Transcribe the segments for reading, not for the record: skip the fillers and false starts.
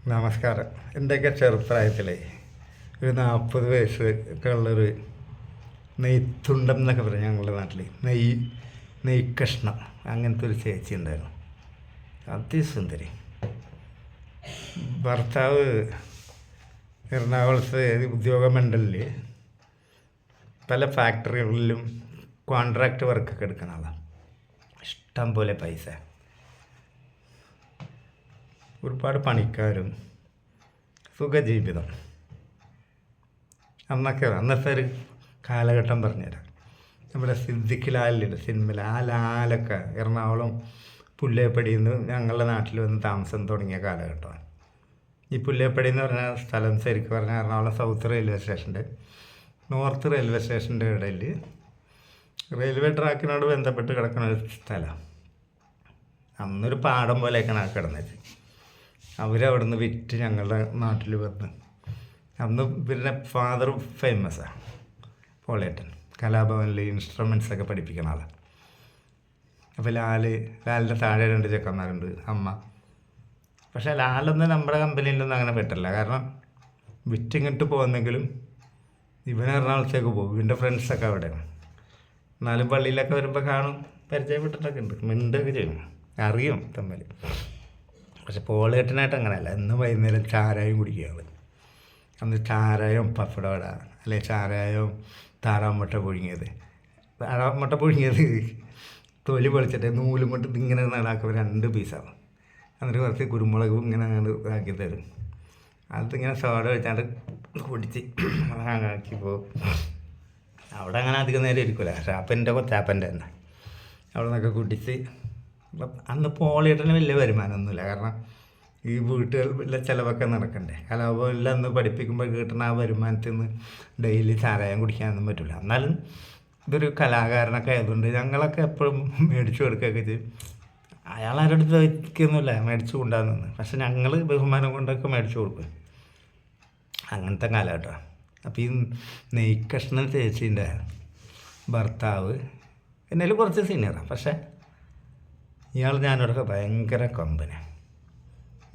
നമസ്കാരം. എൻ്റെയൊക്കെ ചെറുപ്രായത്തിലേ ഒരു 40 വയസ്സ് ഒക്കെ ഉള്ളൊരു നെയ്ത്തുണ്ടം എന്നൊക്കെ പറയും ഞങ്ങളുടെ നാട്ടിൽ. നെയ്ക്കഷ്ണം അങ്ങനത്തെ ഒരു ചേച്ചി ഉണ്ടായിരുന്നു. അതിസുന്ദരി. ഭർത്താവ് എറണാകുളത്ത് ഉദ്യോഗമണ്ഡലിൽ പല ഫാക്ടറികളിലും കോൺട്രാക്റ്റ് വർക്കൊക്കെ എടുക്കുന്ന ആളാണ്. ഇഷ്ടം പോലെ പൈസ, ഒരുപാട് പണിക്കാരും, സുഖജീവിതം. അന്നത്തെ ഒരു കാലഘട്ടം പറഞ്ഞുതരാം. നമ്മുടെ സിദ്ദിഖ് ലാലിൻ്റെ സിനിമയിൽ ആ ലാലൊക്കെ എറണാകുളം പുല്ലേപ്പടിയിൽ നിന്ന് ഞങ്ങളുടെ നാട്ടിൽ വന്ന് താമസം തുടങ്ങിയ കാലഘട്ടമാണ്. ഈ പുല്ലേപ്പടി എന്ന് പറഞ്ഞ സ്ഥലം ശരിക്കും പറഞ്ഞാൽ എറണാകുളം സൗത്ത് റെയിൽവേ സ്റ്റേഷൻ്റെ നോർത്ത് റെയിൽവേ സ്റ്റേഷൻ്റെ ഇടയിൽ റെയിൽവേ ട്രാക്കിനോട് ബന്ധപ്പെട്ട് കിടക്കുന്ന ഒരു സ്ഥലം. അന്നൊരു പാടം പോലെയൊക്കെയാണ് ആ കിടന്നത്. അവരവിടെ നിന്ന് വിറ്റ് ഞങ്ങളുടെ നാട്ടിൽ വന്ന്. അന്ന് പിന്നെ ഫാദർ ഫേമസാണ്, പോളേട്ടൻ. കലാഭവനിൽ ഇൻസ്ട്രുമെൻസൊക്കെ പഠിപ്പിക്കുന്ന ആളാണ്. അപ്പോൾ ലാലിൻ്റെ താഴെ 2 ചെക്കന്മാരുണ്ട്, അമ്മ. പക്ഷേ ലാലൊന്നും നമ്മുടെ കമ്പനിയിലൊന്നും അങ്ങനെ പറ്റില്ല. കാരണം വിറ്റിങ്ങിട്ട് പോകുന്നെങ്കിലും ഇവൻ എറണാകുളത്തേക്ക് പോകും. ഇവൻ്റെ ഫ്രണ്ട്സൊക്കെ അവിടെയാണ്. എന്നാലും പള്ളിയിലൊക്കെ വരുമ്പോൾ കാണും, പരിചയപ്പെട്ടിട്ടൊക്കെ ഉണ്ട്, മിണ്ടൊക്കെ ചെയ്യും, അറിയും തമ്മിൽ. പക്ഷെ പോളേട്ടനായിട്ട് അങ്ങനെയല്ല. ഇന്ന് വൈകുന്നേരം ചാരായം കുടിക്കുകയാണ്. അന്ന് ചാരായം പപ്പടവട, അല്ലെങ്കിൽ ചാരായം താറാമുട്ട പുഴുങ്ങിയത്. താറാമുട്ട പുഴുങ്ങിയത് തൊലി പൊളിച്ചിട്ട് നൂലും കൊണ്ട് ഇങ്ങനെ നടാക്കുമ്പോൾ 2 പീസാണ്. എന്നിട്ട് കുറച്ച് കുരുമുളകും ഇങ്ങനെ അങ്ങോട്ട് ഇതാക്കി തരും. അതിങ്ങനെ സോഡ വെച്ചാണ്ട് കുടിച്ച് ആക്കി പോകും. അവിടെ അങ്ങനെ അധികം നേരം ഇരിക്കില്ല. ഷാപ്പൻ്റെ കൊച്ചാപ്പൻ്റെ തന്നെ അവിടെ നിന്നൊക്കെ കുടിച്ച്. അന്ന് പോളിയേട്ടന് വലിയ വരുമാനമൊന്നുമില്ല. കാരണം ഈ വീട്ടുകളിലെ ചിലവൊക്കെ നടക്കണ്ടേ. കലാഭവനിൽ അന്ന് പഠിപ്പിക്കുമ്പോൾ കിട്ടുന്ന ആ വരുമാനത്തിൽ നിന്ന് ഡെയിലി ചാരായം കുടിക്കാനൊന്നും പറ്റില്ല. എന്നാലും ഇതൊരു കലാകാരനൊക്കെ ആയതുകൊണ്ട് ഞങ്ങളൊക്കെ എപ്പോഴും മേടിച്ചു കൊടുക്കുകയൊക്കെ ചെയ്യും. അയാളാരുടെ ചോദിക്കുന്നില്ല, മേടിച്ചു കൊണ്ടാന്ന്. പക്ഷെ ഞങ്ങൾ ബഹുമാനം കൊണ്ടൊക്കെ മേടിച്ചു കൊടുക്കും. അങ്ങനത്തെ കാലഘട്ടമാണ്. അപ്പോൾ ഈ നെയ്ക്കഷ്ണൻ ചേച്ചീൻ്റെ ഭർത്താവ് എന്നാലും കുറച്ച് സീനിയറാണ്. പക്ഷേ ഇയാൾ ഞാനോടൊക്കെ ഭയങ്കര കമ്പനി,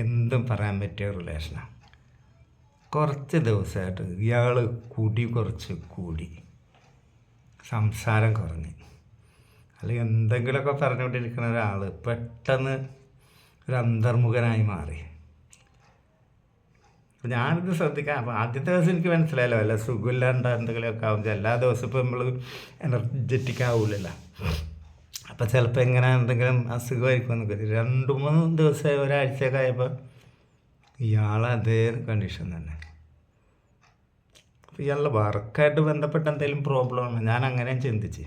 എന്തും പറയാൻ പറ്റിയ റിലേഷനാണ്. കുറച്ച് ദിവസമായിട്ട് ഇയാൾ കുറച്ച് കൂടി, സംസാരം കുറഞ്ഞ്, അല്ലെങ്കിൽ എന്തെങ്കിലുമൊക്കെ പറഞ്ഞുകൊണ്ടിരിക്കുന്ന ഒരാൾ പെട്ടെന്ന് ഒരു അന്തർമുഖനായി മാറി. അപ്പോൾ ഞാനിത് ശ്രദ്ധിക്കാം. അപ്പോൾ ആദ്യത്തെ ദിവസം എനിക്ക് മനസ്സിലായല്ലോ, അല്ല സുഖമില്ലാണ്ട് എന്തെങ്കിലുമൊക്കെ ആവും. എല്ലാ ദിവസവും ഇപ്പോൾ നമ്മൾ എനർജറ്റിക് ആവില്ലല്ലോ. അപ്പോൾ ചിലപ്പോൾ എങ്ങനെ എന്തെങ്കിലും അസുഖമായിരിക്കും എന്നൊക്കെ. 2-3 ദിവസമായി, ഒരാഴ്ചയൊക്കെ ആയപ്പോൾ ഇയാൾ അതേ കണ്ടീഷൻ തന്നെ. അപ്പോൾ ഇയാളുടെ വർക്കായിട്ട് ബന്ധപ്പെട്ട എന്തെങ്കിലും പ്രോബ്ലമാണ്, ഞാൻ അങ്ങനെയും ചിന്തിച്ച്.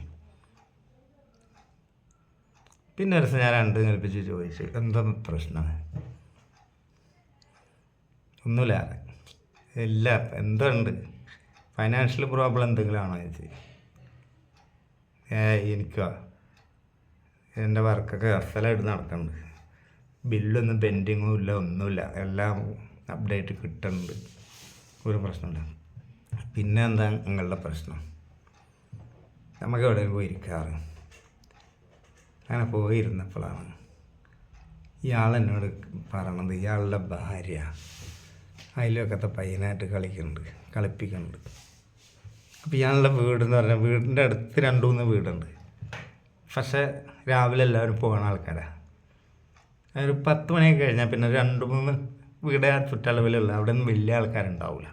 പിന്നെ ഒരു ദിവസം ഞാൻ 2 കൽപ്പിച്ച് ചോദിച്ചു, എന്താ പ്രശ്നം? ഒന്നുമില്ല, ഇല്ല, എന്തുണ്ട്, ഫൈനാൻഷ്യൽ പ്രോബ്ലം എന്തെങ്കിലും ആണോ ചോദിച്ചു. എനിക്കോ, എൻ്റെ വർക്കൊക്കെ അസലായിട്ട് നടക്കുന്നുണ്ട്, ബില്ലൊന്നും പെൻഡിങ്ങും ഇല്ല, ഒന്നുമില്ല, എല്ലാം അപ്ഡേറ്റ് കിട്ടുന്നുണ്ട്, ഒരു പ്രശ്നമില്ല. പിന്നെ എന്താ നിങ്ങളുടെ പ്രശ്നം? നമുക്ക് എവിടെ പോയിരിക്കാറ്? അങ്ങനെ പോയിരുന്നപ്പോഴാണ് ഇയാളെന്നോട് പറയണത് ഇയാളുടെ ഭാര്യ അതിലൊക്കത്തെ പയ്യനായിട്ട് കളിപ്പിക്കുന്നുണ്ട്. അപ്പോൾ ഇയാളുടെ വീടെന്ന് പറഞ്ഞാൽ വീടിൻ്റെ അടുത്ത് 2-3 വീടുണ്ട്. പക്ഷേ രാവിലെ എല്ലാവരും പോകുന്ന ആൾക്കാരാണ്. ഒരു 10 മണിയൊക്കെ കഴിഞ്ഞാൽ പിന്നെ 2-3 വീട് ആ ചുറ്റളവിലുള്ള അവിടെ നിന്ന് വലിയ ആൾക്കാരുണ്ടാവില്ല.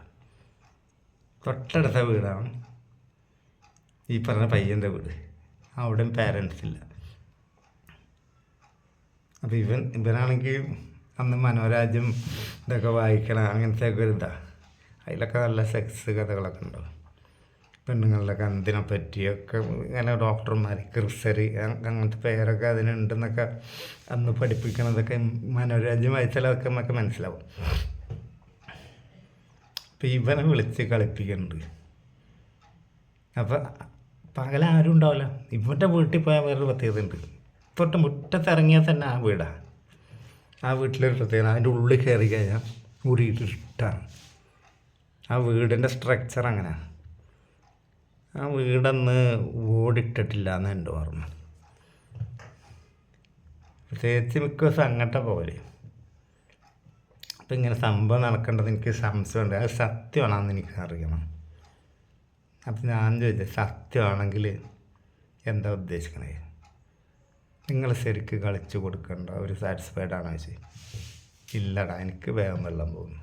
തൊട്ടടുത്ത വീടാണ് ഈ പറഞ്ഞ പയ്യൻ്റെ വീട്. അവിടെയും പാരൻസ് ഇല്ല. അപ്പോൾ ഇവനാണെങ്കിൽ അന്ന് മനോരാജ്യം ഇതൊക്കെ വായിക്കണം, അങ്ങനത്തെ ഒക്കെ ഒരു ഇതാണ്. അതിലൊക്കെ നല്ല സെക്സ് കഥകളൊക്കെ ഉണ്ടാവും. പെണ്ണുങ്ങളുടെ കന്തിനെ പറ്റിയൊക്കെ ഇങ്ങനെ ഡോക്ടർമാർ, ക്രിസറി, അങ്ങനത്തെ പേരൊക്കെ അതിനുണ്ടെന്നൊക്കെ അന്ന് പഠിപ്പിക്കണതൊക്കെ മനോരാജ്യം വായിച്ചാലൊക്കെ നമുക്ക് മനസ്സിലാവും. അപ്പം ഇവനെ വിളിച്ച് കളിപ്പിക്കുന്നുണ്ട്. അപ്പം പകലാരും ഉണ്ടാവില്ല. ഇവൻ്റെ വീട്ടിൽ പോയാൽ വേറൊരു പ്രത്യേകത ഉണ്ട്. തൊട്ട് മുറ്റത്തിറങ്ങിയാൽ തന്നെ ആ വീടാണ്. ആ വീട്ടിലൊരു പ്രത്യേകത, അതിൻ്റെ ഉള്ളിൽ കയറി കഴിഞ്ഞാൽ മുറിയിട്ട് ഇഷ്ടമാണ്. ആ വീടിൻ്റെ സ്ട്രക്ചർ അങ്ങനെയാണ്. ആ വീടന്ന് ഓടിട്ടിട്ടില്ല എന്ന് എൻ്റെ ഓർമ്മ. ചേച്ചി മിക്ക ദിവസം അങ്ങോട്ട് പോലെ. അപ്പം ഇങ്ങനെ സംഭവം നടക്കേണ്ടത് എനിക്ക് സംശയമുണ്ട്. അത് സത്യമാണെന്ന് എനിക്ക് അറിയണം. അപ്പം ഞാൻ ചോദിച്ചത് സത്യമാണെങ്കിൽ എന്താ ഉദ്ദേശിക്കണേ? നിങ്ങൾ ശരിക്ക് കളിച്ച് കൊടുക്കണ്ട, അവർ സാറ്റിസ്ഫൈഡ് ആണോ ചോദിച്ചു. ഇല്ലടാ, എനിക്ക് വേഗം വെള്ളം പോകുന്നു.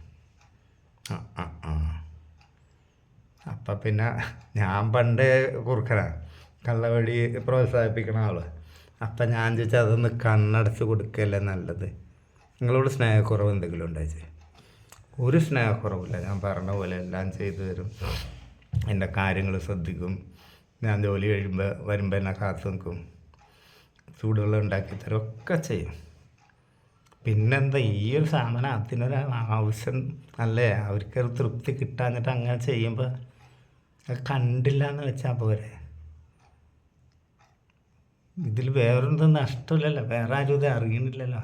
അപ്പം പിന്നെ ഞാൻ പണ്ടേ കുറുക്കനാണ്, കള്ളവടി പ്രോത്സാഹിപ്പിക്കണ ആൾ. അപ്പം ഞാൻ ചോദിച്ചാൽ അതൊന്ന് കണ്ണടച്ച് കൊടുക്കുകയല്ലേ നല്ലത്. നിങ്ങളോട് സ്നേഹക്കുറവ് എന്തെങ്കിലും ഉണ്ടായിച്ചേ? ഒരു സ്നേഹക്കുറവില്ല. ഞാൻ പറഞ്ഞ പോലെ എല്ലാം ചെയ്തു തരും, എൻ്റെ കാര്യങ്ങൾ ശ്രദ്ധിക്കും, ഞാൻ ജോലി വരുമ്പോൾ എന്നെ കാത്തു നിൽക്കും, ചൂടുവെള്ളം ഉണ്ടാക്കി തരും, ഒക്കെ ചെയ്യും. പിന്നെന്താ ഈ ഒരു സാധനം അതിനൊരു ആവശ്യം അല്ലേ? അവർക്കൊരു തൃപ്തി കിട്ടാഞ്ഞിട്ട് അങ്ങനെ ചെയ്യുമ്പോൾ അത് കണ്ടില്ല എന്ന് വെച്ചാൽ പോരെ. ഇതിൽ വേറൊന്നും നഷ്ടമില്ലല്ലോ, വേറെ ആരും ഇത് അറിയണില്ലല്ലോ.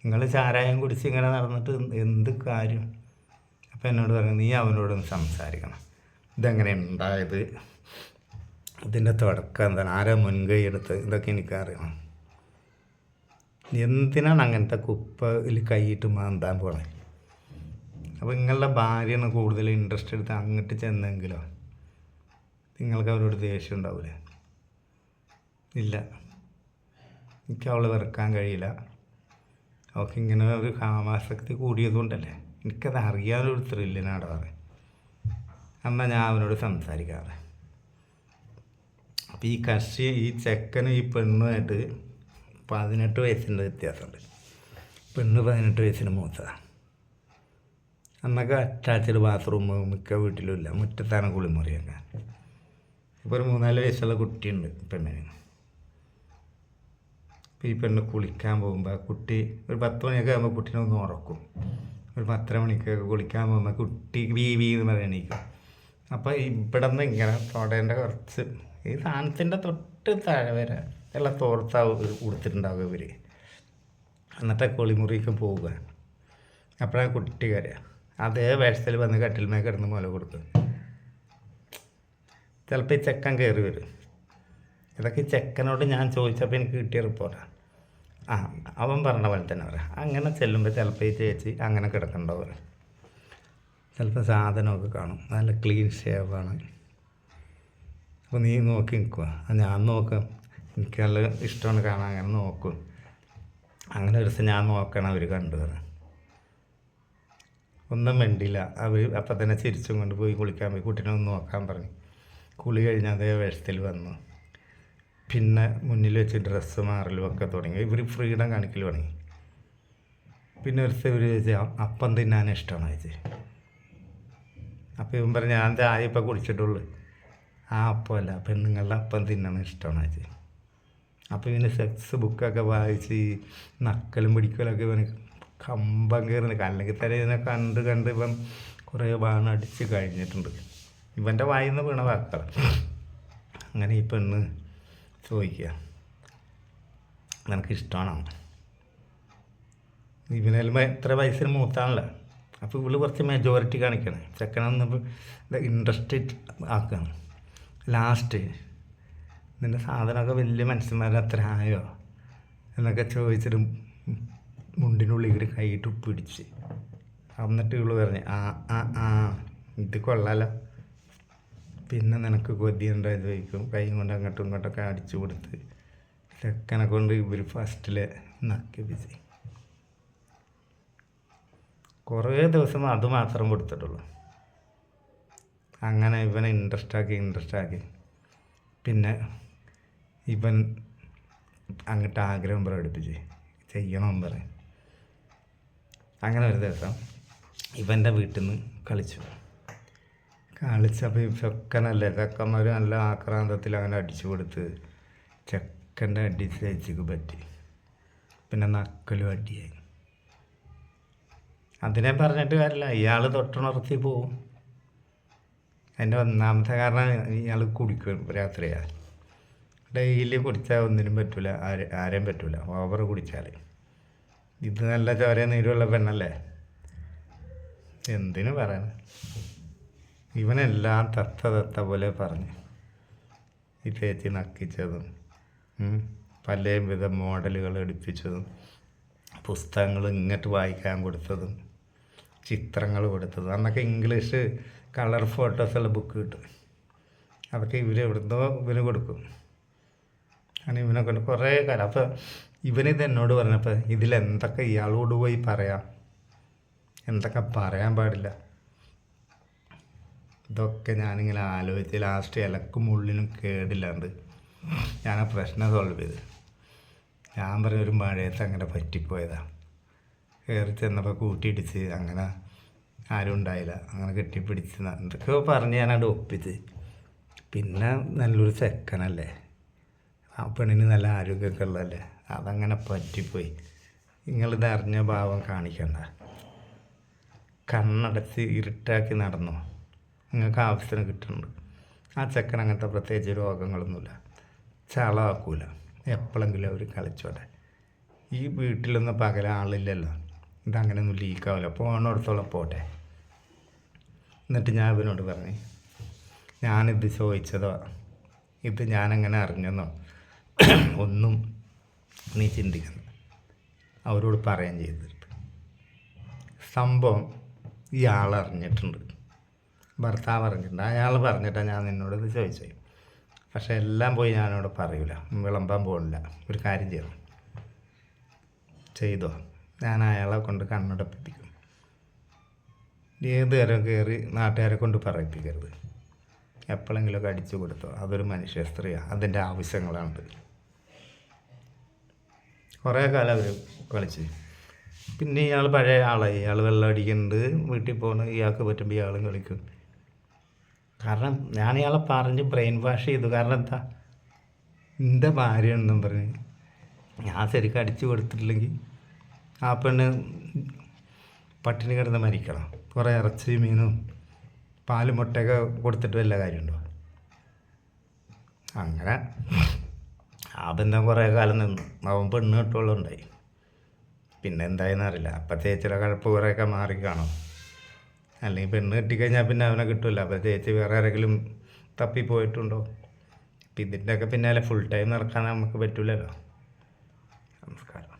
നിങ്ങൾ ചാരായം കുടിച്ച് ഇങ്ങനെ നടന്നിട്ട് എന്ത് കാര്യം? അപ്പം എന്നോട് പറഞ്ഞു, നീ അവനോടൊന്ന് സംസാരിക്കണം, ഇതെങ്ങനെ ഉണ്ടായത്, ഇതിൻ്റെ തുടക്കം എന്താണ്, ആരാ മുൻകൈ എടുത്ത്, ഇതൊക്കെ എനിക്കറിയണം. എന്തിനാണ് അങ്ങനത്തെ കുപ്പയിൽ കൈയിട്ട് മാന്താൻ പോണേ? അപ്പോൾ നിങ്ങളുടെ ഭാര്യയാണ് കൂടുതൽ ഇൻട്രസ്റ്റ് എടുത്ത് അങ്ങോട്ട് ചെന്നെങ്കിലോ നിങ്ങൾക്ക് അവരോട് ദേഷ്യം ഉണ്ടാവില്ലേ? ഇല്ല, എനിക്ക് അവളെ വെറുക്കാൻ കഴിയില്ല. അവൾക്ക് ഇങ്ങനെ ഒരു കാമാസക്തി കൂടിയതുകൊണ്ടല്ലേ, എനിക്കത് അറിയാനൊരു ത്രില്ലിനാണ് പറയും. എന്നാൽ ഞാൻ അവനോട് സംസാരിക്കാറ്. അപ്പോൾ ഈ ചെക്കനും ഈ പെണ്ണുമായിട്ട് 18 വയസ്സിൻ്റെ വ്യത്യാസമുണ്ട്. പെണ്ണ് 18 വയസ്സിന് മൂത്തതാണ്. അന്നൊക്കെ അറ്റാച്ച്ഡ് ബാത്റൂം മിക്ക വീട്ടിലും ഇല്ല, മുറ്റത്താണ് കുളിമുറിയൊക്കെ. ഇപ്പോൾ ഒരു 3-4 വയസ്സുള്ള കുട്ടിയുണ്ട് പെണ്ണിന്. അപ്പോൾ ഈ പെണ്ണ് കുളിക്കാൻ പോകുമ്പോൾ കുട്ടി ഒരു 10 മണിയൊക്കെ ആകുമ്പോൾ കുട്ടീനെ ഒന്ന് ഉറക്കും. ഒരു 10 മണിക്കൊക്കെ കുളിക്കാൻ പോകുമ്പോൾ കുട്ടി വീ എന്ന് പറയണേക്കും. അപ്പോൾ ഇവിടെ നിന്ന് ഇങ്ങനെ തൊടേൻ്റെ കുറച്ച് ഈ സാധനത്തിൻ്റെ തൊട്ട് താഴെ വരെ എല്ലാം തോർത്താ കൊടുത്തിട്ടുണ്ടാവുക ഇവർ. എന്നിട്ട് കുളിമുറിക്ക് പോവുക. അപ്പോഴാണ് കുട്ടി കരയുക. അതേ വേഷത്തിൽ വന്ന് കട്ടിൽമേ കിടന്ന് മുല കൊടുക്കും. ചിലപ്പോൾ ഈ ചെക്കൻ കയറി വരും. ഇതൊക്കെ ഈ ചെക്കനോട് ഞാൻ ചോദിച്ചപ്പോൾ എനിക്ക് കിട്ടിയ റിപ്പോർട്ടാണ്. അവൻ പറഞ്ഞ പോലെ തന്നെ പറയാം. അങ്ങനെ ചെല്ലുമ്പോൾ ചിലപ്പോൾ ഈ ചേച്ചി അങ്ങനെ കിടക്കണ്ടാവും. ചിലപ്പോൾ സാധനമൊക്കെ കാണും, നല്ല ക്ലീൻ ഷേവാണ്. അപ്പോൾ നീ നോക്കി നിൽക്കുക. ഞാൻ നോക്കാം, എനിക്ക് നല്ല ഇഷ്ടമാണ് കാണാൻ, അങ്ങനെ നോക്കും. അങ്ങനെ ഒരു ദിവസം ഞാൻ നോക്കണം, അവർ കണ്ടു പറഞ്ഞു. ഒന്നും വേണ്ടിയില്ല. അവർ അപ്പം തന്നെ ചിരിച്ചും കൊണ്ട് പോയി കുളിക്കാൻ പോയി. കുട്ടീനെ ഒന്ന് നോക്കാൻ പറഞ്ഞു. കുളി കഴിഞ്ഞ് അതേ വേഷത്തിൽ വന്നു. പിന്നെ മുന്നിൽ വെച്ച് ഡ്രസ്സ് മാറലും ഒക്കെ തുടങ്ങി. ഇവർ ഫ്രീഡം കാണിക്കൽ തുടങ്ങി. പിന്നെ ഒരു ദിവസം ഇവർ ചോദിച്ചാൽ അപ്പം തിന്നാൻ ഇഷ്ടമാണ് ചോദിച്ചു. അപ്പോൾ ഇവൻ പറഞ്ഞു, ഞാൻ ചായ ഇപ്പം കുടിച്ചിട്ടുള്ളൂ. അപ്പമല്ല, പെണ്ണുങ്ങളുടെ അപ്പം തിന്നണം ഇഷ്ടമാണ് ചോദിച്ചു. അപ്പോൾ ഇവന് സെക്സ് ബുക്കൊക്കെ വായിച്ച് നക്കലും പിടിക്കലൊക്കെ ഇവന് കമ്പം കയറി നിൽക്കുക. അല്ലെങ്കിൽ തന്നെ ഇതിനെ കണ്ട് ഇവൻ കുറേ ബാണം അടിച്ച് കഴിഞ്ഞിട്ടുണ്ട്. ഇവൻ്റെ വായിൽ നിന്ന് വീണ വാക്കുകൾ. അങ്ങനെ ഈ പെണ്ണ് ചോദിക്കുക, നിനക്കിഷ്ടമാണോ? ഇവനെല്ലാം എത്ര വയസ്സിന് മൂത്താണല്ലോ. അപ്പോൾ ഇവള് കുറച്ച് മെജോറിറ്റി കാണിക്കണം. ചെക്കനൊന്ന് ഇൻട്രസ്റ്റ് ആക്കണം. ലാസ്റ്റ് നിൻ്റെ സാധനമൊക്കെ വലിയ മനുഷ്യന്മാരുടെ അത്ര ആയോ എന്നൊക്കെ ചോദിച്ചിട്ട് മുണ്ടിനുള്ളിൽ ഇവർ കൈയിട്ട് പിടിച്ച്. എന്നിട്ട് ഇവള് പറഞ്ഞ് ഇത് കൊള്ളാലോ. പിന്നെ നിനക്ക് കൊതിയുണ്ടോ ചോദിക്കും. കൈ കൊണ്ട് അങ്ങോട്ടും ഇങ്ങോട്ടൊക്കെ അടിച്ചു കൊടുത്ത് ചെക്കനെ കൊണ്ട് ഇവർ ഫസ്റ്റിൽ നക്കിപ്പിച്ച്. കുറേ ദിവസം അതുമാത്രം കൊടുത്തിട്ടുള്ളൂ. അങ്ങനെ ഇവനെ ഇൻട്രസ്റ്റ് ആക്കി. പിന്നെ ഇവൻ അങ്ങോട്ട് ആഗ്രഹം പ്രകടിപ്പിച്ച് ചെയ്യണമെന്ന് പറയും. അങ്ങനെ ഒരു ദിവസം ഇവൻ്റെ വീട്ടിൽ നിന്ന് കളിച്ചപ്പോൾ ഈ ചെക്കനല്ലേ, ചെക്കന്മാർ നല്ല ആക്രാന്തത്തിൽ അങ്ങനെ അടിച്ചു കൊടുത്ത് ചെക്കൻ്റെ അടി ചേച്ചിക്ക് പറ്റി. പിന്നെ നക്കലും അടിയായി. അതിനെ പറഞ്ഞിട്ട് കാര്യമില്ല, ഇയാൾ തൊട്ടുണർത്തി പോവും. അതിൻ്റെ ഒന്നാമത്തെ കാരണം ഇയാൾ കുടിക്കും രാത്രിയാണ്. ഡെയിലി കുടിച്ചാൽ ഒന്നിനും പറ്റില്ല, ആരെയും പറ്റില്ല. ഓവർ കുടിച്ചാൽ. ഇത് നല്ല ചോര നീരുള്ള പെണ്ണല്ലേ, എന്തിനു പറയണ. ഇവനെല്ലാം തത്ത പോലെ പറഞ്ഞ് ഈ ചേച്ചി നക്കിച്ചതും പല വിധ മോഡലുകൾ എടുപ്പിച്ചതും പുസ്തകങ്ങൾ ഇങ്ങോട്ട് വായിക്കാൻ കൊടുത്തതും ചിത്രങ്ങൾ കൊടുത്തത്. അന്നൊക്കെ ഇംഗ്ലീഷ് കളർ ഫോട്ടോസുള്ള ബുക്ക് കിട്ടും. അതൊക്കെ എവിടുന്നോ ഇവന് കൊടുക്കും. അങ്ങനെ ഇവനെ കൊണ്ട് കുറേ കാലം. അപ്പോൾ ഇവനിത് എന്നോട് പറഞ്ഞപ്പോൾ ഇതിലെന്തൊക്കെ ഇയാളോട് പോയി പറയാം, എന്തൊക്കെ പറയാൻ പാടില്ല, ഇതൊക്കെ ഞാനിങ്ങനെ ആലോചിച്ച് ലാസ്റ്റ് ഇലക്കും ഉള്ളിനും കേടില്ലാണ്ട് ഞാൻ ആ പ്രശ്നം സോൾവ് ചെയ്ത്. ഞാൻ പറഞ്ഞൊരു മഴയത്ത് അങ്ങനെ പറ്റിപ്പോയതാണ്. കയറി ചെന്നപ്പോൾ കൂട്ടിയിടിച്ച് അങ്ങനെ ആരും ഉണ്ടായില്ല. അങ്ങനെ കെട്ടിപ്പിടിച്ച് എന്തൊക്കെയോ പറഞ്ഞ് ഞാനവിടെ ഒപ്പിച്ച്. പിന്നെ നല്ലൊരു ചെക്കനല്ലേ, ആ പെണ്ണിന് നല്ല ആരോഗ്യമൊക്കെ ഉള്ളതല്ലേ, അതങ്ങനെ പറ്റിപ്പോയി. നിങ്ങളിത് അറിഞ്ഞ ഭാവം കാണിക്കണ്ട. കണ്ണടച്ച് ഇരുട്ടാക്കി നടന്നു, നിങ്ങൾക്ക് ആവശ്യത്തിന് കിട്ടുന്നുണ്ട്. ആ ചെക്കൻ അങ്ങനത്തെ പ്രത്യേകിച്ച് രോഗങ്ങളൊന്നുമില്ല, ചളമാക്കൂല, എപ്പോഴെങ്കിലും അവർ കളിച്ചോട്ടെ. ഈ വീട്ടിലൊന്നും പകല ആളില്ലല്ലോ, ഇതങ്ങനെയൊന്നും ലീക്കാവില്ല, പോകണോടത്തോളം പോട്ടെ. എന്നിട്ട് ഞാൻ ഇവനോട് പറഞ്ഞു, ഞാനിത് ചോദിച്ചതോ ഇത് ഞാനെങ്ങനെ അറിഞ്ഞെന്നോ ഒന്നും നീ ചിന്തിക്കണം, അവരോട് പറയുകയും ചെയ്തിട്ട്. സംഭവം ഇയാൾ അറിഞ്ഞിട്ടുണ്ട്, ഭർത്താവ് അറിഞ്ഞിട്ടുണ്ട്. അയാൾ പറഞ്ഞിട്ടാണ് ഞാൻ നിന്നോട് ഇത് ചോദിച്ചത്. പക്ഷെ എല്ലാം പോയി ഞാനോട് പറയൂല, വിളമ്പാൻ പോകില്ല. ഒരു കാര്യം ചെയ്തോ, ഞാൻ അയാളെ കൊണ്ട് കണ്ണടപ്പിക്കും. ഏത് തരം കയറി നാട്ടുകാരെ കൊണ്ട് പറയിപ്പിക്കരുത്. എപ്പോഴെങ്കിലുമൊക്കെ അടിച്ചു കൊടുത്തോ, അതൊരു മനുഷ്യ സ്ത്രീയാണ്, അതിൻ്റെ ആവശ്യങ്ങളാണ്. കുറേ കാലം അവർ കളിച്ച്. പിന്നെ ഇയാൾ പഴയ ആളായി, ഇയാൾ വെള്ളം അടിക്കുന്നുണ്ട്, വീട്ടിൽ പോകുന്നു, ഇയാൾക്ക് പറ്റുമ്പോൾ ഇയാളും കളിക്കും. കാരണം ഞാൻ ഇയാളെ പറഞ്ഞ് ബ്രെയിൻ വാഷ് ചെയ്തു. കാരണം എന്താ, എൻ്റെ ഭാര്യയാണെന്നും പറഞ്ഞ് ഞാൻ ശരിക്കും അടിച്ചു കൊടുത്തിട്ടില്ലെങ്കിൽ ആ പെണ്ണ് പട്ടിണി കിടന്ന് മരിക്കണം. കുറേ ഇറച്ചി മീനും പാലും മുട്ടയൊക്കെ കൊടുത്തിട്ട് വല്ല കാര്യമുണ്ടോ? അങ്ങനെ ആ ബന്ധം കുറേ കാലം നിന്നു. അവൻ പെണ്ണ് കിട്ടുള്ളതുണ്ടായി. പിന്നെ എന്തായെന്ന് അറിയില്ല, അപ്പം ചേച്ചിയുടെ കഴപ്പ് കുറേയൊക്കെ മാറിക്കാണും. അല്ലെങ്കിൽ പെണ്ണ് കിട്ടിക്കഴിഞ്ഞാൽ പിന്നെ അവനെ കിട്ടില്ല. അപ്പോൾ ചേച്ചി വേറെ ആരെങ്കിലും തപ്പിപ്പോയിട്ടുണ്ടോ? അപ്പം ഇതിൻ്റെയൊക്കെ പിന്നാലെ ഫുൾ ടൈം നടക്കാൻ നമുക്ക് പറ്റില്ലല്ലോ. നമസ്കാരം.